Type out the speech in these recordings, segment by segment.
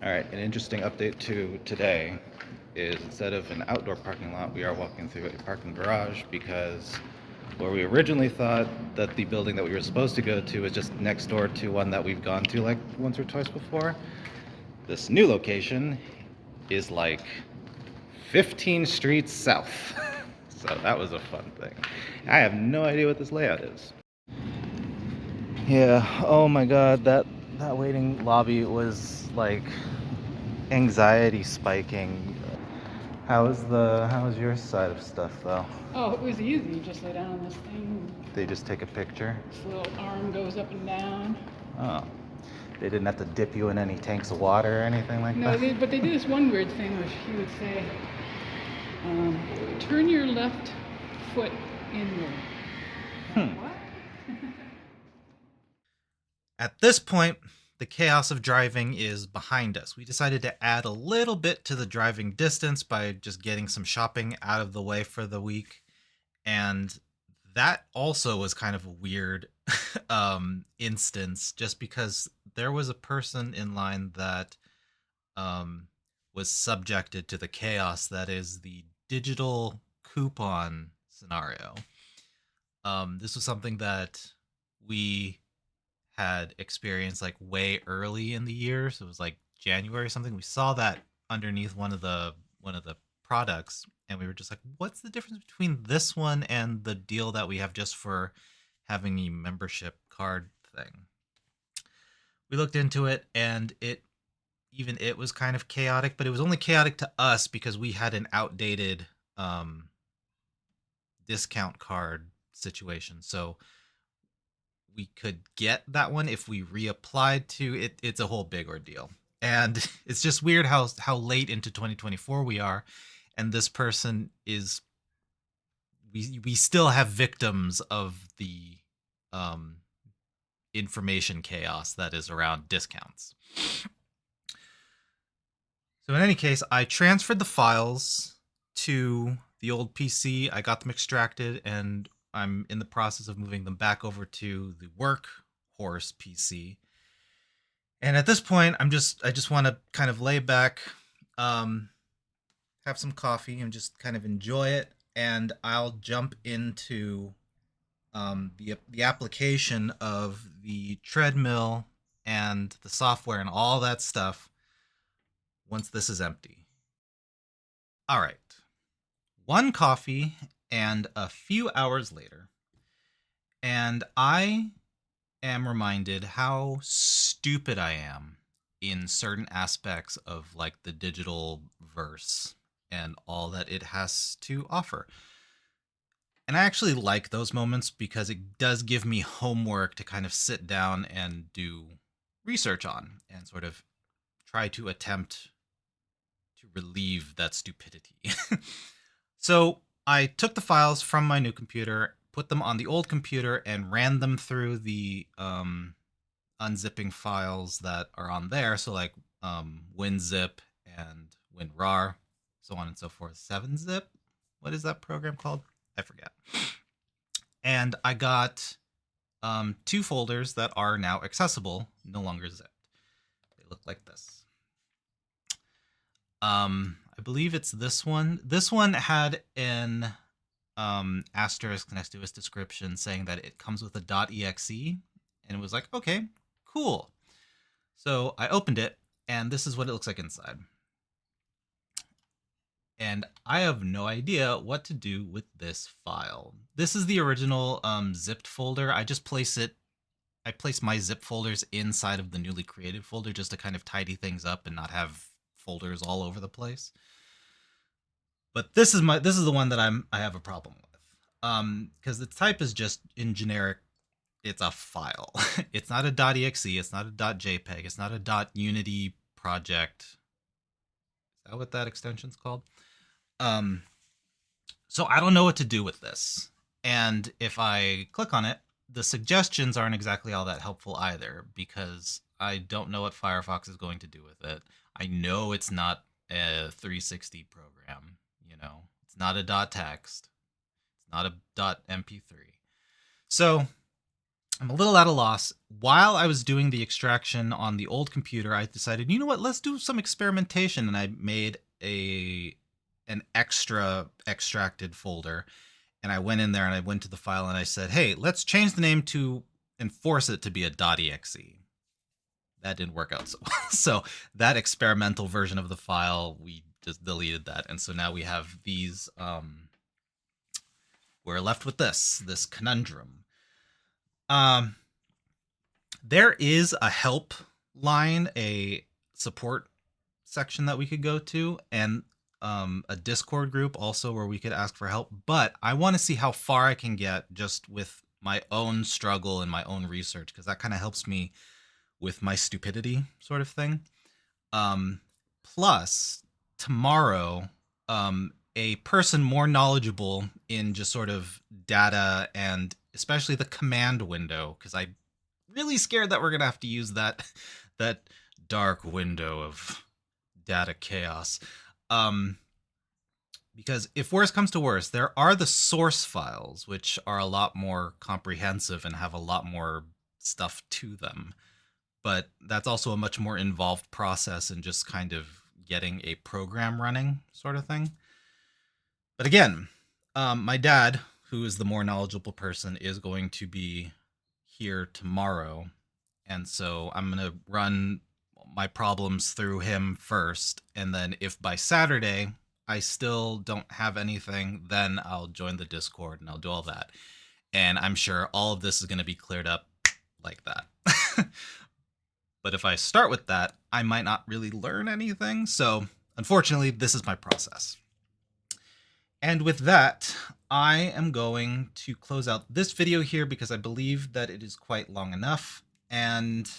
All right, an interesting update to today is instead of an outdoor parking lot, we are walking through a parking garage because where we originally thought that the building that we were supposed to go to was just next door to one that we've gone to like once or twice before, this new location is like 15 streets south. So that was a fun thing. I have no idea what this layout is. Yeah, oh my god, that waiting lobby was like anxiety spiking. How was your side of stuff though? Oh, it was easy. You just lay down on this thing. They just take a picture? This little arm goes up and down. Oh. They didn't have to dip you in any tanks of water or anything like No, that? but they did this one weird thing where he would say, turn your left foot inward. What? At this point, the chaos of driving is behind us. We decided to add a little bit to the driving distance by just getting some shopping out of the way for the week. And that also was kind of a weird instance, just because there was a person in line that was subjected to the chaos that is the digital coupon scenario. This was something that we had experienced like way early in the year, so it was like January or something. We saw that underneath one of the products, and we were just like, what's the difference between this one and the deal that we have just for having a membership card thing? We looked into it, and it was kind of chaotic, but it was only chaotic to us because we had an outdated discount card situation. So we could get that one if we reapplied to it. It's a whole big ordeal, and it's just weird how late into 2024 we are, and this person is. We still have victims of the um, information chaos that is around discounts. So in any case, I transferred the files to the old PC. I got them extracted, and I'm in the process of moving them back over to the workhorse PC. And at this point, I just want to kind of lay back, have some coffee, and just kind of enjoy it. And I'll jump into the application of the treadmill and the software and all that stuff once this is empty. All right. One coffee and a few hours later, and I am reminded how stupid I am in certain aspects of like the digital verse and all that it has to offer. And I actually like those moments because it does give me homework to kind of sit down and do research on and sort of try to attempt to relieve that stupidity. So I took the files from my new computer, put them on the old computer, and ran them through the unzipping files that are on there. So like WinZip and WinRAR, so on and so forth. 7-zip? What is that program called? I forget. And I got two folders that are now accessible, no longer zipped. They look like this. I believe it's this one. This one had an asterisk next to its description saying that it comes with a .exe, and it was like, okay, cool. So I opened it, and this is what it looks like inside. And I have no idea what to do with this file. This is the original zipped folder. I place my zip folders inside of the newly created folder just to kind of tidy things up and not have folders all over the place. But this is the one that I have a problem with. Because the type is just in generic, it's a file. It's not a .exe, it's not a .jpeg, it's not a .unity project. Is that what that extension's called? So I don't know what to do with this. And if I click on it, the suggestions aren't exactly all that helpful either, because I don't know what Firefox is going to do with it. I know it's not a 360 program, It's not a .text. It's not a .mp3. So I'm a little at a loss. While I was doing the extraction on the old computer, I decided, you know what, let's do some experimentation, and I made an extra extracted folder, and I went in there and I went to the file and I said, hey, let's change the name to and force it to be a .exe. That didn't work out so well. So that experimental version of the file, we just deleted that, and so now we have these. We're left with this conundrum. Um, there is a help line, a support section that we could go to, and a Discord group also where we could ask for help. But I want to see how far I can get just with my own struggle and my own research, because that kind of helps me with my stupidity sort of thing. Um, Plus, tomorrow, a person more knowledgeable in just sort of data and especially the command window, because I'm really scared that we're gonna have to use that dark window of data chaos. Um, because if worse comes to worse, there are the source files, which are a lot more comprehensive and have a lot more stuff to them. But that's also a much more involved process in just kind of getting a program running, sort of thing. But again, my dad, who is the more knowledgeable person, is going to be here tomorrow. And so I'm going to run my problems through him first. And then if by Saturday I still don't have anything, then I'll join the Discord and I'll do all that. And I'm sure all of this is going to be cleared up like that. But if I start with that, I might not really learn anything. So unfortunately, this is my process. And with that, I am going to close out this video here because I believe that it is quite long enough. And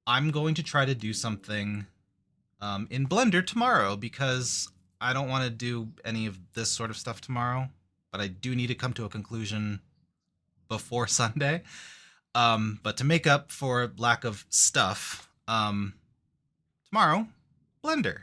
I'm going to try to do something in Blender tomorrow because I don't want to do any of this sort of stuff tomorrow. But I do need to come to a conclusion before Sunday. But to make up for lack of stuff, tomorrow, Blender.